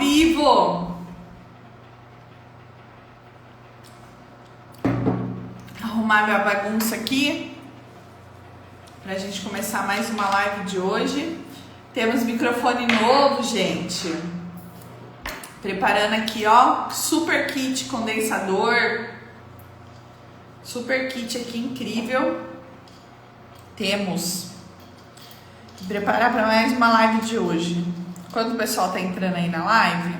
vivo! Arrumar minha bagunça aqui pra gente começar mais uma live de hoje. Temos microfone novo, gente. Preparando aqui, ó, super kit condensador. Super kit aqui incrível. Temos que preparar para mais uma live de hoje. Quando o pessoal tá entrando aí na live,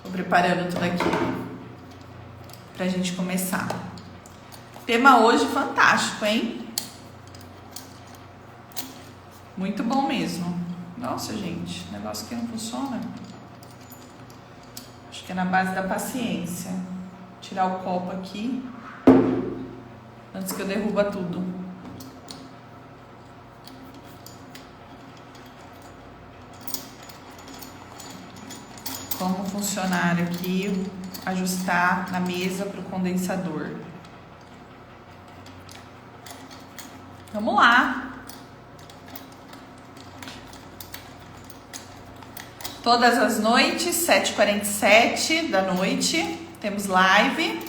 tô preparando tudo aqui pra gente começar. Tema hoje fantástico, hein? Muito bom mesmo. Nossa, gente, negócio que não funciona. Acho que é na base da paciência. Vou tirar o copo aqui antes que eu derruba tudo. Como funcionar aqui, ajustar na mesa para o condensador. Vamos lá. Todas as noites, 7h47 da noite, temos live.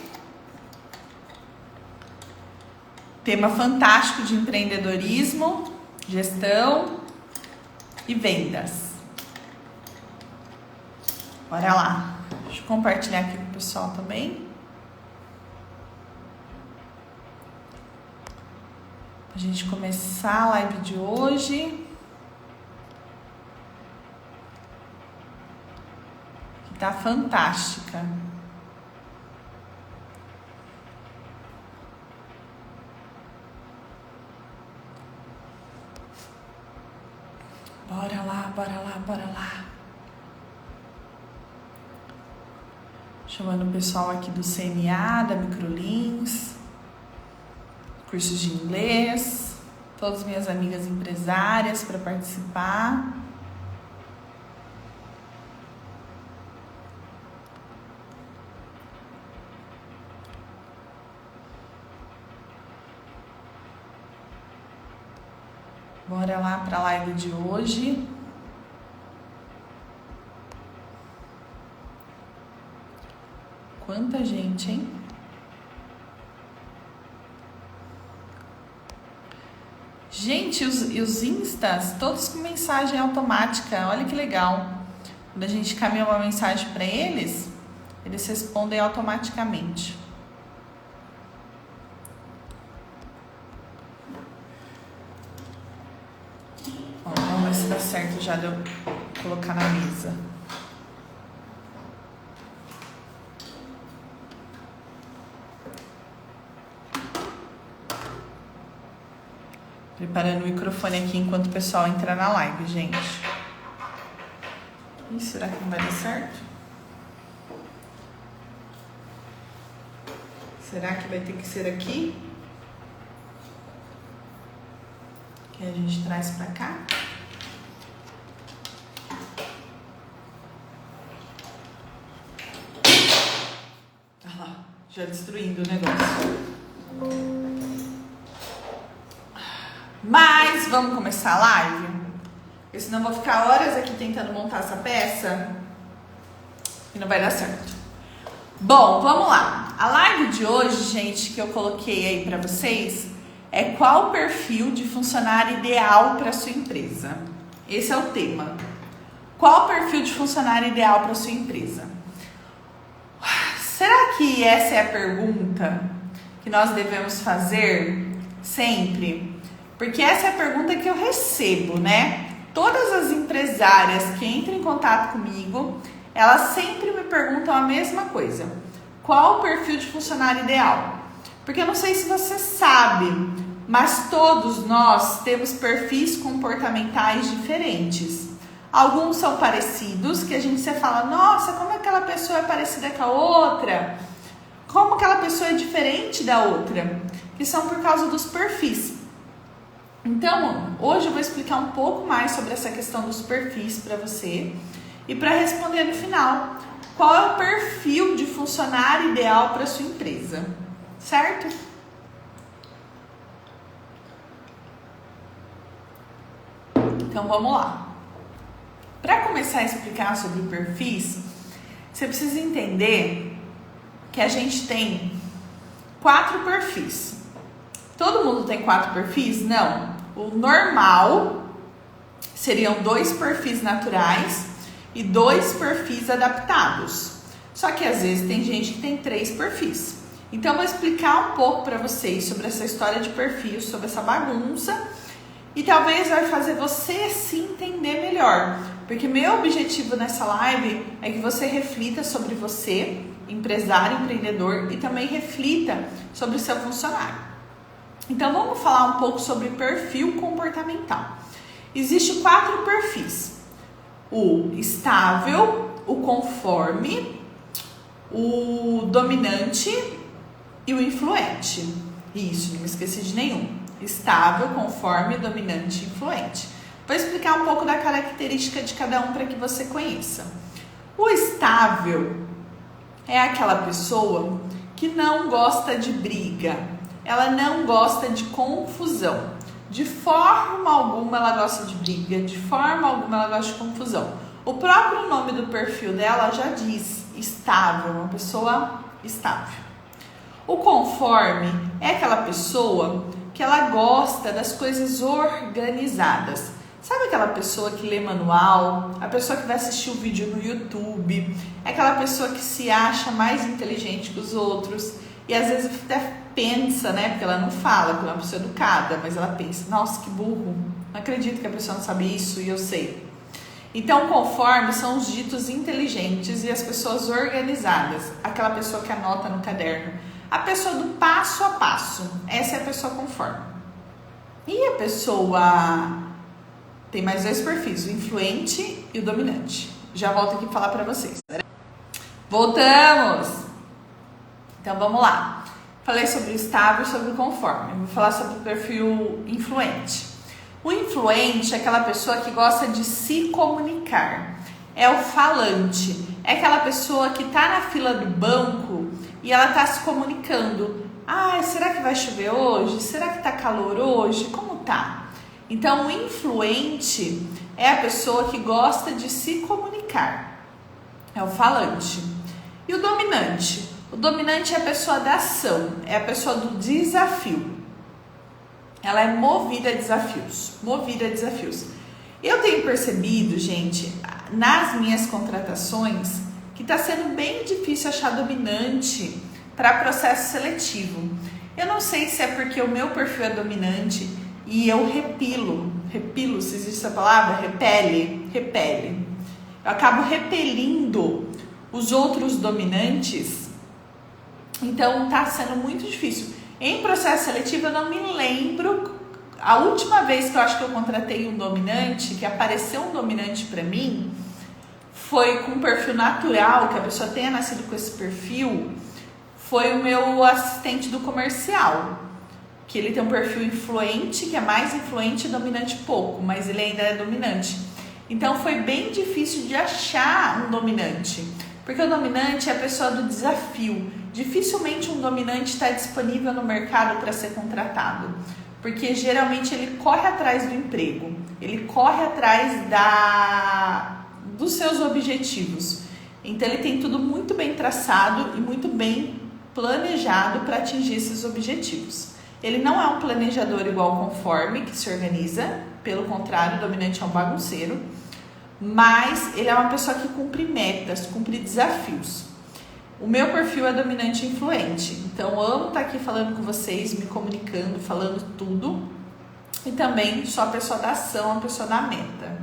Tema fantástico de empreendedorismo, gestão e vendas. Bora lá. Deixa eu compartilhar aqui com o pessoal também. Pra gente começar a live de hoje. Que tá fantástica. Bora lá, bora lá, bora lá. Chamando o pessoal aqui do CNA, da Microlinks, cursos de inglês, todas minhas amigas empresárias para participar. Bora lá para a live de hoje. Quanta gente, hein? Gente, os instas, todos com mensagem automática. Olha que legal. Quando a gente caminha uma mensagem para eles, eles respondem automaticamente. Ó, vamos ver se dá certo já de eu colocar na mesa. Preparando o microfone aqui enquanto o pessoal entra na live, gente. Ih, será que não vai dar certo? Será que vai ter que ser aqui? Que a gente traz pra cá? Ah lá, já destruindo o negócio. Mas vamos começar a live? Porque senão eu vou ficar horas aqui tentando montar essa peça e não vai dar certo. Bom, vamos lá. A live de hoje, gente, que eu coloquei aí pra vocês é qual o perfil de funcionário ideal para sua empresa. Esse é o tema. Qual o perfil de funcionário ideal para sua empresa? Será que essa é a pergunta que nós devemos fazer sempre? Porque essa é a pergunta que eu recebo, né? Todas as empresárias que entram em contato comigo, elas sempre me perguntam a mesma coisa. Qual o perfil de funcionário ideal? Porque eu não sei se você sabe, mas todos nós temos perfis comportamentais diferentes. Alguns são parecidos, que a gente fala, nossa, como aquela pessoa é parecida com a outra? Como aquela pessoa é diferente da outra? Que são por causa dos perfis. Então, hoje eu vou explicar um pouco mais sobre essa questão dos perfis para você. E para responder no final, qual é o perfil de funcionário ideal para sua empresa? Certo? Então, vamos lá. Para começar a explicar sobre perfis, você precisa entender que a gente tem 4 perfis. Todo mundo tem 4 perfis? Não. O normal seriam 2 perfis naturais e 2 perfis adaptados. Só que às vezes tem gente que tem 3 perfis. Então eu vou explicar um pouco para vocês sobre essa história de perfil, sobre essa bagunça, e talvez vai fazer você se entender melhor. Porque meu objetivo nessa live é que você reflita sobre você, empresário, empreendedor, e também reflita sobre o seu funcionário. Então vamos falar um pouco sobre perfil comportamental. Existem 4 perfis: o estável, o conforme, o dominante e o influente. Isso, não me esqueci de nenhum. Estável, conforme, dominante e influente. Vou explicar um pouco da característica de cada um para que você conheça. O estável é aquela pessoa que não gosta de briga, ela não gosta de confusão. De forma alguma ela gosta de briga, de forma alguma ela gosta de confusão. O próprio nome do perfil dela já diz estável, uma pessoa estável. O conforme é aquela pessoa que ela gosta das coisas organizadas. Sabe aquela pessoa que lê manual, a pessoa que vai assistir o vídeo no YouTube, é aquela pessoa que se acha mais inteligente que os outros e às vezes até pensa, né, porque ela não fala, porque ela é uma pessoa educada, mas ela pensa, nossa, que burro, não acredito que a pessoa não sabe isso e eu sei. Então, conforme são os ditos inteligentes e as pessoas organizadas, aquela pessoa que anota no caderno, a pessoa do passo a passo, essa é a pessoa conforme. E a pessoa tem mais 2 perfis, o influente e o dominante. Já volto aqui falar para vocês. Voltamos! Então vamos lá. Falei sobre o estável e sobre o conforme. Vou falar sobre o perfil influente. O influente é aquela pessoa que gosta de se comunicar. É o falante. É aquela pessoa que está na fila do banco e ela está se comunicando. Ah, será que vai chover hoje? Será que está calor hoje? Como tá? Então, o influente é a pessoa que gosta de se comunicar. É o falante. E o dominante? O dominante é a pessoa da ação, é a pessoa do desafio. Ela é movida a desafios, movida a desafios. Eu tenho percebido, gente, nas minhas contratações, que está sendo bem difícil achar dominante para processo seletivo. Eu não sei se é porque o meu perfil é dominante e eu repilo, se existe essa palavra, repele. Eu acabo repelindo os outros dominantes, então está sendo muito difícil. Em processo seletivo eu não me lembro, a última vez que eu acho que eu contratei um dominante, que apareceu um dominante para mim, foi com um perfil natural, que a pessoa tenha nascido com esse perfil, foi o meu assistente do comercial, que ele tem um perfil influente, que é mais influente e dominante pouco, mas ele ainda é dominante. Então foi bem difícil de achar um dominante, porque o dominante é a pessoa do desafio. Dificilmente um dominante está disponível no mercado para ser contratado, porque geralmente ele corre atrás do emprego, ele corre atrás dos seus objetivos. Então ele tem tudo muito bem traçado e muito bem planejado para atingir esses objetivos. Ele não é um planejador igual ao conforme, que se organiza, pelo contrário, o dominante é um bagunceiro, mas ele é uma pessoa que cumpre metas, cumpre desafios. O meu perfil é dominante e influente, então eu amo estar aqui falando com vocês, me comunicando, falando tudo, e também sou a pessoa da ação, a pessoa da meta.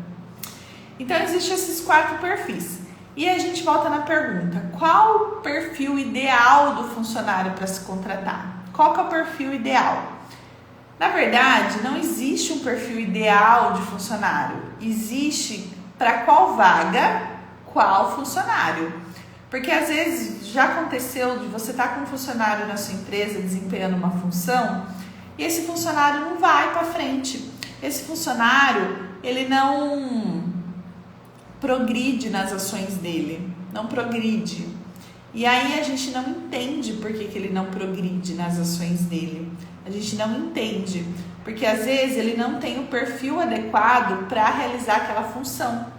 Então existem esses 4 perfis, e a gente volta na pergunta, qual o perfil ideal do funcionário para se contratar? Qual que é o perfil ideal? Na verdade, não existe um perfil ideal de funcionário, existe para qual vaga, qual funcionário. Porque às vezes já aconteceu de você estar com um funcionário na sua empresa desempenhando uma função e esse funcionário não vai para frente. Esse funcionário, ele não progride nas ações dele, não progride. E aí a gente não entende por que ele não progride nas ações dele. A gente não entende, porque às vezes ele não tem o perfil adequado para realizar aquela função.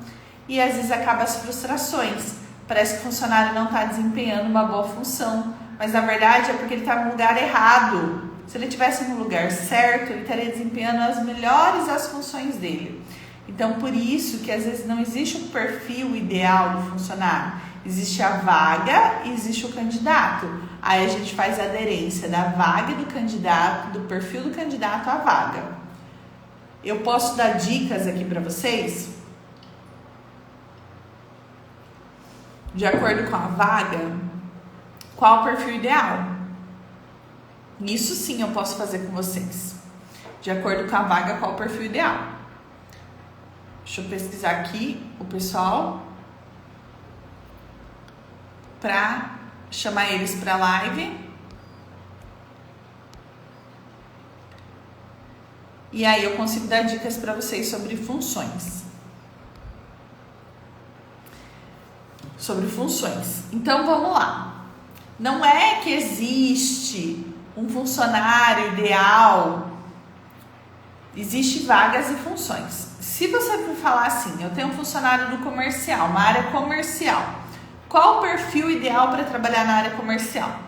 e às vezes acaba as frustrações. Parece que o funcionário não está desempenhando uma boa função, mas na verdade é porque ele está no lugar errado. Se ele estivesse no lugar certo, ele estaria desempenhando as funções dele. Então, por isso que às vezes não existe um perfil ideal do funcionário. Existe a vaga e existe o candidato. Aí a gente faz a aderência da vaga do candidato, do perfil do candidato à vaga. Eu posso dar dicas aqui para vocês? De acordo com a vaga, qual o perfil ideal? Isso sim eu posso fazer com vocês. De acordo com a vaga, qual o perfil ideal? Deixa eu pesquisar aqui o pessoal para chamar eles para a live. E aí eu consigo dar dicas para vocês sobre funções. Então vamos lá. Não é que existe um funcionário ideal. Existem vagas e funções. Se você for falar assim, eu tenho um funcionário do comercial, uma área comercial. Qual o perfil ideal para trabalhar na área comercial?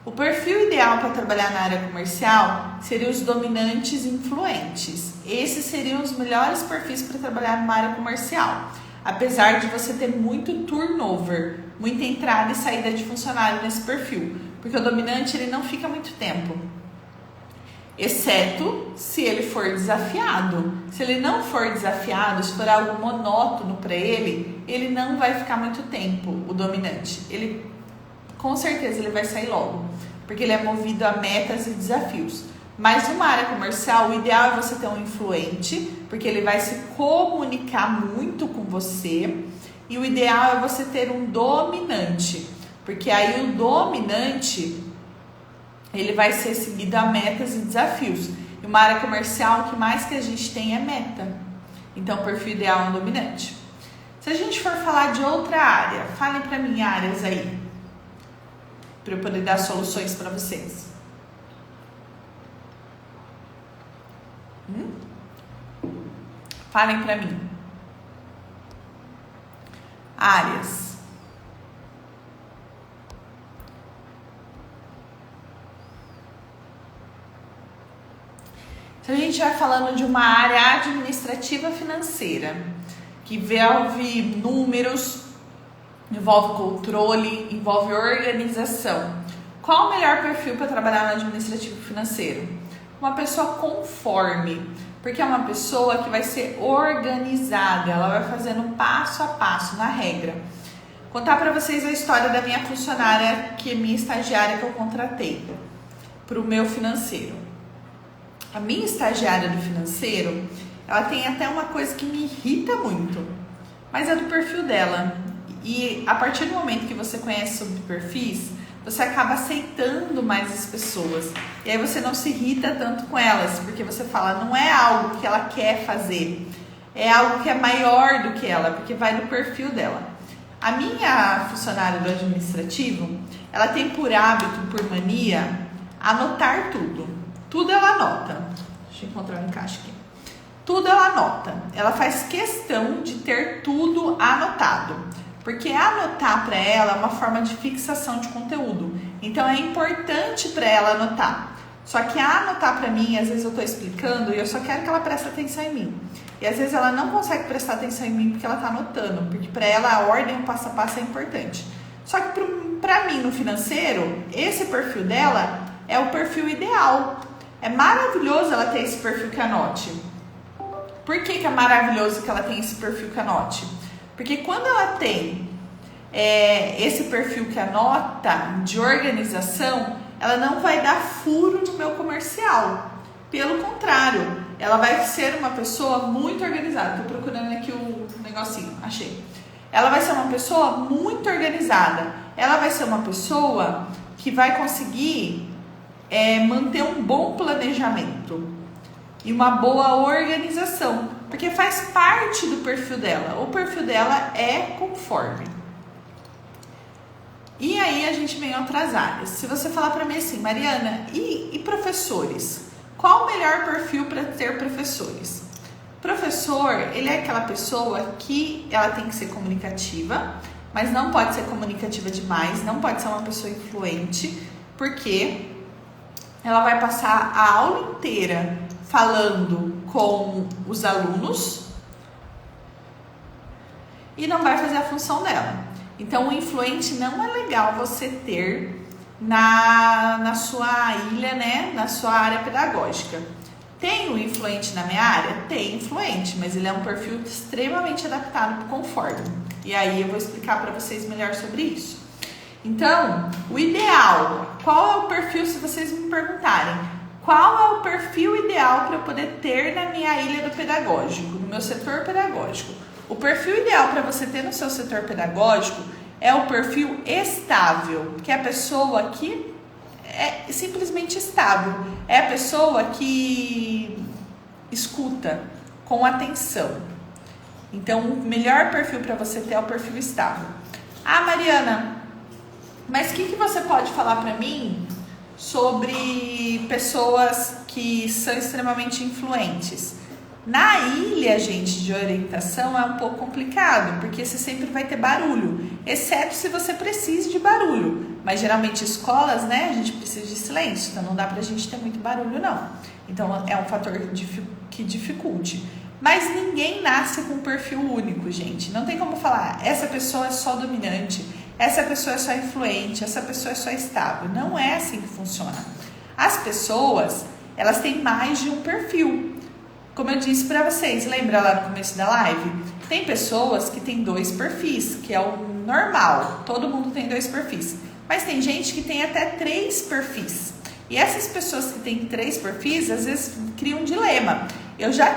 O perfil ideal para trabalhar na área comercial seriam os dominantes e influentes. Esses seriam os melhores perfis para trabalhar numa área comercial. Apesar de você ter muito turnover, muita entrada e saída de funcionário nesse perfil. Porque o dominante ele não fica muito tempo. Exceto se ele for desafiado. Se ele não for desafiado, se for algo monótono para ele, ele não vai ficar muito tempo, o dominante. Ele, com certeza, ele vai sair logo, porque ele é movido a metas e desafios. Mas numa área comercial, o ideal é você ter um influente, porque ele vai se comunicar muito com você. E o ideal é você ter um dominante, porque aí o dominante ele vai ser seguido a metas e desafios. E uma área comercial, o que mais que a gente tem é meta. Então, o perfil ideal é um dominante. Se a gente for falar de outra área, falem para mim áreas aí, para eu poder dar soluções para vocês. Falem para mim. Áreas. Se a gente vai falando de uma área administrativa financeira, que envolve números, envolve controle, envolve organização, qual o melhor perfil para trabalhar no administrativo financeiro? Uma pessoa conforme, porque é uma pessoa que vai ser organizada, ela vai fazendo passo a passo, na regra. Contar para vocês a história da minha funcionária, que é minha estagiária que eu contratei para o meu financeiro. A minha estagiária do financeiro, ela tem até uma coisa que me irrita muito, mas é do perfil dela. E a partir do momento que você conhece sobre perfis, você acaba aceitando mais as pessoas. E aí você não se irrita tanto com elas, porque você fala, não é algo que ela quer fazer, é algo que é maior do que ela, porque vai do perfil dela. A minha funcionária do administrativo, ela tem por hábito, por mania, anotar tudo. Tudo ela anota. Deixa eu encontrar um encaixe aqui. Tudo ela anota. Ela faz questão de ter tudo anotado. Porque anotar para ela é uma forma de fixação de conteúdo. Então é importante para ela anotar. Só que anotar para mim, às vezes eu estou explicando e eu só quero que ela preste atenção em mim. E às vezes ela não consegue prestar atenção em mim porque ela está anotando. Porque para ela a ordem, o passo a passo é importante. Só que para mim no financeiro, esse perfil dela é o perfil ideal. É maravilhoso ela ter esse perfil que anote. Por que é maravilhoso que ela tenha esse perfil que anote? Porque quando ela tem esse perfil que anota de organização, ela não vai dar furo no meu comercial. Pelo contrário, ela vai ser uma pessoa muito organizada. Estou procurando aqui o negocinho, achei. Ela vai ser uma pessoa muito organizada. Ela vai ser uma pessoa que vai conseguir manter um bom planejamento e uma boa organização, porque faz parte do perfil dela. O perfil dela é conforme. E aí a gente vem em outras áreas. Se você falar para mim assim, Mariana, e professores? Qual o melhor perfil para ter professores? Professor, ele é aquela pessoa que ela tem que ser comunicativa, mas não pode ser comunicativa demais, não pode ser uma pessoa influente, porque ela vai passar a aula inteira falando com os alunos e não vai fazer a função dela. Então, o influente não é legal você ter na sua ilha, né? Na sua área pedagógica. Tem o influente na minha área? Tem influente, mas ele é um perfil extremamente adaptado para o conforme. E aí eu vou explicar para vocês melhor sobre isso. Então, o ideal, qual é o perfil, se vocês me perguntarem, qual é o perfil ideal para eu poder ter na minha ilha do pedagógico, no meu setor pedagógico? O perfil ideal para você ter no seu setor pedagógico é o perfil estável, que é a pessoa que é simplesmente estável, é a pessoa que escuta com atenção. Então, o melhor perfil para você ter é o perfil estável. Ah, Mariana, mas o que você pode falar para mim sobre pessoas que são extremamente influentes? Na ilha, gente, de orientação é um pouco complicado, porque você sempre vai ter barulho, exceto se você precise de barulho. Mas geralmente escolas, né, a gente precisa de silêncio, então não dá pra gente ter muito barulho, não. Então é um fator que dificulte. Mas ninguém nasce com um perfil único, gente. Não tem como falar, essa pessoa é só dominante, essa pessoa é só influente, essa pessoa é só estável. Não é assim que funciona. As pessoas, elas têm mais de um perfil. Como eu disse para vocês, lembra lá no começo da live? Tem pessoas que têm 2 perfis, que é o normal. Todo mundo tem 2 perfis. Mas tem gente que tem até 3 perfis. E essas pessoas que têm 3 perfis, às vezes criam um dilema. Eu já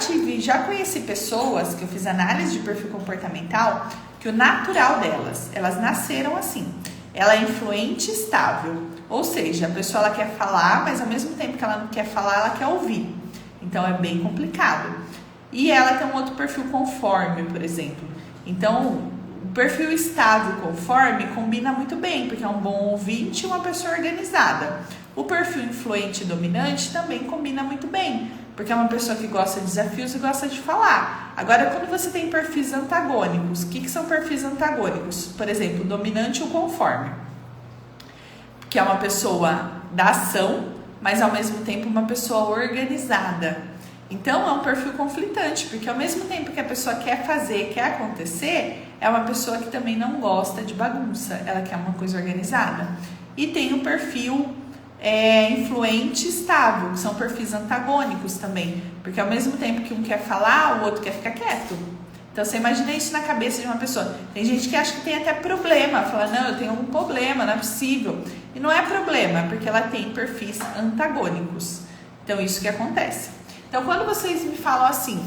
conheci pessoas que eu fiz análise de perfil comportamental, que o natural delas, elas nasceram assim. Ela é influente e estável. Ou seja, a pessoa ela quer falar, mas ao mesmo tempo que ela não quer falar, ela quer ouvir. Então, é bem complicado. E ela tem um outro perfil conforme, por exemplo. Então, o perfil estável conforme combina muito bem, porque é um bom ouvinte e uma pessoa organizada. O perfil influente e dominante também combina muito bem, porque é uma pessoa que gosta de desafios e gosta de falar. Agora, quando você tem perfis antagônicos, o que são perfis antagônicos? Por exemplo, o dominante e o conforme, que é uma pessoa da ação, mas ao mesmo tempo uma pessoa organizada. Então é um perfil conflitante, porque ao mesmo tempo que a pessoa quer fazer, quer acontecer, é uma pessoa que também não gosta de bagunça, ela quer uma coisa organizada. E tem o perfil influente e estável, que são perfis antagônicos também, porque ao mesmo tempo que um quer falar, o outro quer ficar quieto. Então você imagina isso na cabeça de uma pessoa. Tem gente que acha que tem até problema, fala, não, eu tenho um problema, não é possível. E não é problema, porque ela tem perfis antagônicos. Então isso que acontece. Então quando vocês me falam assim,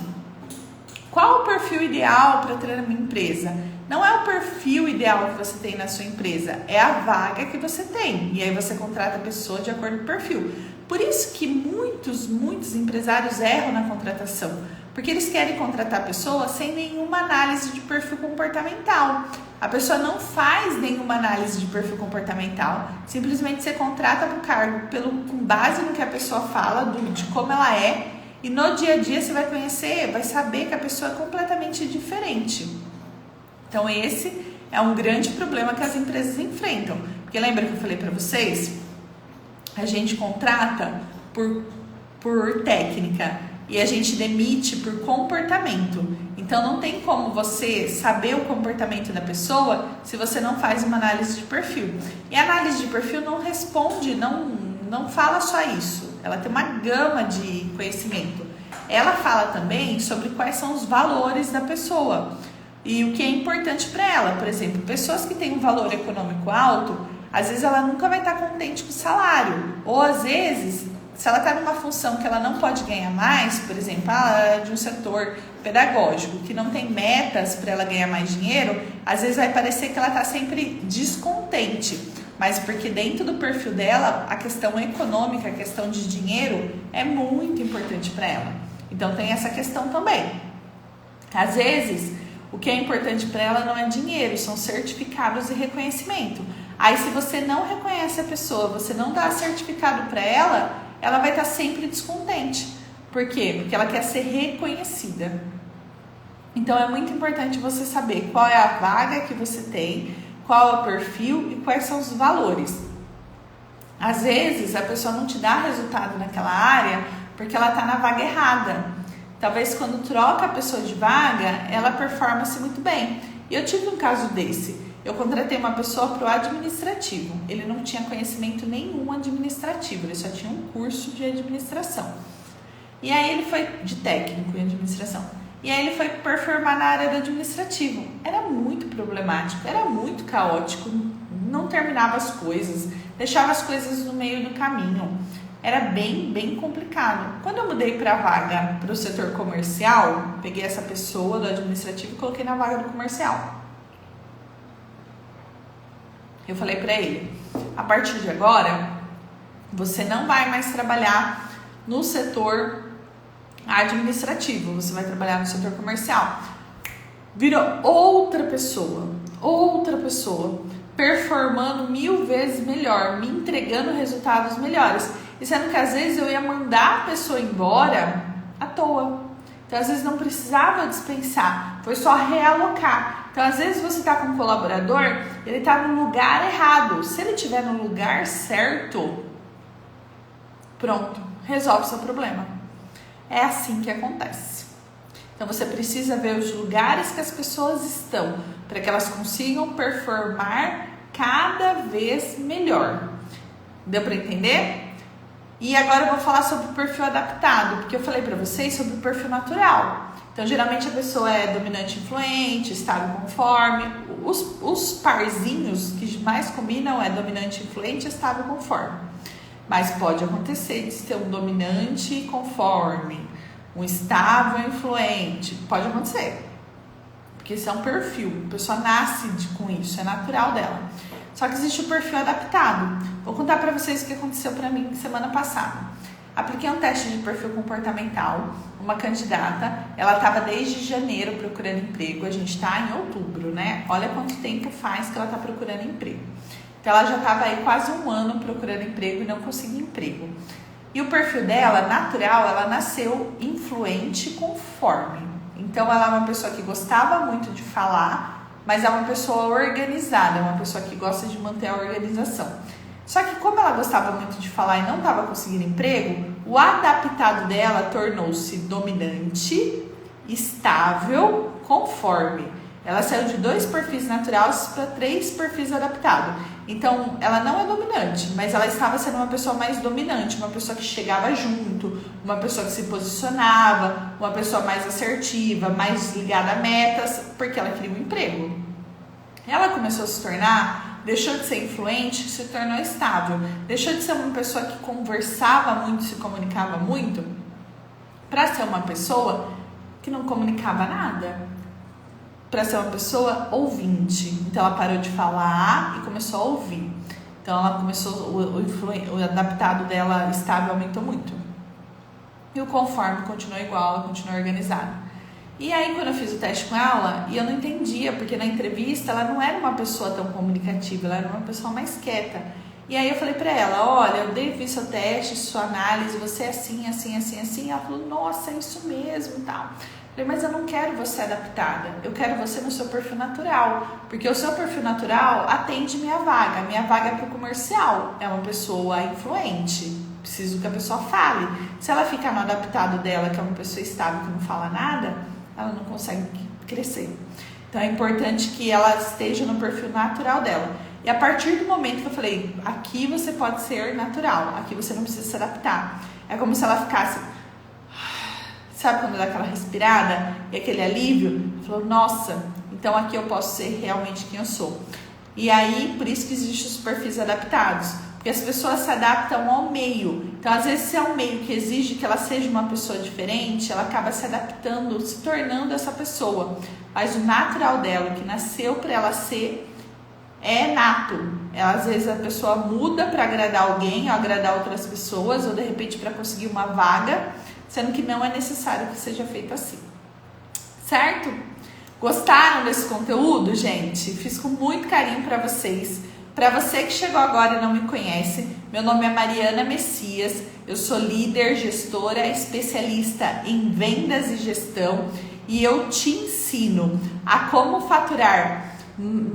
qual o perfil ideal para ter na minha empresa? Não é o perfil ideal que você tem na sua empresa, é a vaga que você tem. E aí você contrata a pessoa de acordo com o perfil. Por isso que muitos empresários erram na contratação. Porque eles querem contratar a pessoa sem nenhuma análise de perfil comportamental. A pessoa não faz nenhuma análise de perfil comportamental. Simplesmente você contrata para o cargo com base no que a pessoa fala, de como ela é. E no dia a dia você vai conhecer, vai saber que a pessoa é completamente diferente. Então esse é um grande problema que as empresas enfrentam. Porque lembra que eu falei para vocês? A gente contrata por técnica. E a gente demite por comportamento. Então não tem como você saber o comportamento da pessoa se você não faz uma análise de perfil. E a análise de perfil não responde, não fala só isso. Ela tem uma gama de conhecimento. Ela fala também sobre quais são os valores da pessoa e o que é importante para ela. Por exemplo, pessoas que têm um valor econômico alto, às vezes ela nunca vai estar contente com o salário. Ou às vezes, se ela está numa função que ela não pode ganhar mais, por exemplo, de um setor pedagógico, que não tem metas para ela ganhar mais dinheiro, às vezes vai parecer que ela está sempre descontente. Mas porque dentro do perfil dela, a questão econômica, a questão de dinheiro é muito importante para ela. Então tem essa questão também. Às vezes, o que é importante para ela não é dinheiro, são certificados e reconhecimento. Aí se você não reconhece a pessoa, você não dá certificado para ela vai estar sempre descontente. Por quê? Porque ela quer ser reconhecida. Então é muito importante você saber qual é a vaga que você tem, qual é o perfil e quais são os valores. Às vezes a pessoa não te dá resultado naquela área porque ela está na vaga errada. Talvez quando troca a pessoa de vaga, ela performa-se muito bem. E eu tive um caso desse. Eu contratei uma pessoa para o administrativo. Ele não tinha conhecimento nenhum administrativo, ele só tinha um curso de administração. E aí ele foi de técnico em administração. E aí ele foi performar na área do administrativo. Era muito problemático, era muito caótico, não terminava as coisas, deixava as coisas no meio do caminho. Era bem complicado. Quando eu mudei para a vaga para o setor comercial, peguei essa pessoa do administrativo e coloquei na vaga do comercial. Eu falei para ele, a partir de agora, você não vai mais trabalhar no setor administrativo, você vai trabalhar no setor comercial. Virou outra pessoa, performando 1000 vezes melhor, me entregando resultados melhores. E sendo que às vezes eu ia mandar a pessoa embora à toa. Então às vezes não precisava dispensar, foi só realocar. Então às vezes você está com um colaborador, ele está no lugar errado. Se ele estiver no lugar certo, pronto, resolve o seu problema. É assim que acontece. Então você precisa ver os lugares que as pessoas estão para que elas consigam performar cada vez melhor. Deu para entender? E agora eu vou falar sobre o perfil adaptado, porque eu falei para vocês sobre o perfil natural. Então geralmente a pessoa é dominante influente, estável conforme. Os parzinhos que mais combinam é dominante influente e estável conforme. Mas pode acontecer de ser um dominante conforme, um estável influente. Pode acontecer. Porque isso é um perfil. A pessoa nasce com isso, é natural dela. Só que existe o perfil adaptado. Vou contar para vocês o que aconteceu para mim semana passada. Apliquei um teste de perfil comportamental. Uma candidata, ela estava desde janeiro procurando emprego. A gente está em outubro, né? Olha quanto tempo faz que ela está procurando emprego. Então ela já estava aí quase um ano procurando emprego e não conseguia emprego. E o perfil dela, natural, ela nasceu influente conforme. Então ela é uma pessoa que gostava muito de falar, mas é uma pessoa organizada, é uma pessoa que gosta de manter a organização. Só que como ela gostava muito de falar e não estava conseguindo emprego, o adaptado dela tornou-se dominante, estável, conforme. Ela saiu de 2 perfis naturais para 3 perfis adaptados. Então, ela não é dominante, mas ela estava sendo uma pessoa mais dominante, uma pessoa que chegava junto, uma pessoa que se posicionava, uma pessoa mais assertiva, mais ligada a metas, porque ela queria um emprego. Ela começou a se tornar, deixou de ser influente, se tornou estável. Deixou de ser uma pessoa que conversava muito, se comunicava muito, para ser uma pessoa que não comunicava nada. Para ser uma pessoa ouvinte. Então ela parou de falar e começou a ouvir. Então ela começou, o adaptado dela estável aumentou muito. E o conforme continuou igual, ela continuou organizada. E aí quando eu fiz o teste com ela, e eu não entendia, porque na entrevista ela não era uma pessoa tão comunicativa, ela era uma pessoa mais quieta. E aí eu falei pra ela, olha, eu vi seu teste, sua análise, você é assim, assim, assim, assim. Ela falou, nossa, é isso mesmo e tal. Eu falei, mas eu não quero você adaptada, eu quero você no seu perfil natural, porque o seu perfil natural atende minha vaga é para o comercial, é uma pessoa influente, preciso que a pessoa fale. Se ela ficar no adaptado dela, que é uma pessoa estável, que não fala nada, ela não consegue crescer. Então é importante que ela esteja no perfil natural dela. E a partir do momento que eu falei, aqui você pode ser natural, aqui você não precisa se adaptar. É como se ela ficasse... Sabe quando dá aquela respirada e aquele alívio? Falou, nossa, então aqui eu posso ser realmente quem eu sou. E aí, por isso que existem os perfis adaptados. Porque as pessoas se adaptam ao meio. Então, às vezes, se é um meio que exige que ela seja uma pessoa diferente, ela acaba se adaptando, se tornando essa pessoa. Mas o natural dela, que nasceu para ela ser, é nato. Ela, às vezes a pessoa muda para agradar alguém, ou agradar outras pessoas, ou de repente para conseguir uma vaga, sendo que não é necessário que seja feito assim. Certo? Gostaram desse conteúdo, gente? Fiz com muito carinho para vocês. Para você que chegou agora e não me conhece, meu nome é Mariana Messias, eu sou líder, gestora, especialista em vendas e gestão e eu te ensino a como faturar,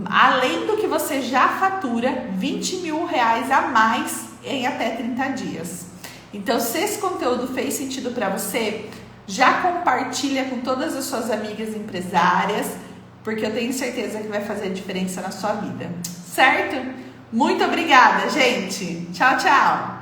além do que você já fatura, 20 mil reais a mais em até 30 dias. Então, se esse conteúdo fez sentido para você, já compartilha com todas as suas amigas empresárias, porque eu tenho certeza que vai fazer diferença na sua vida, certo? Muito obrigada, gente. Tchau, tchau.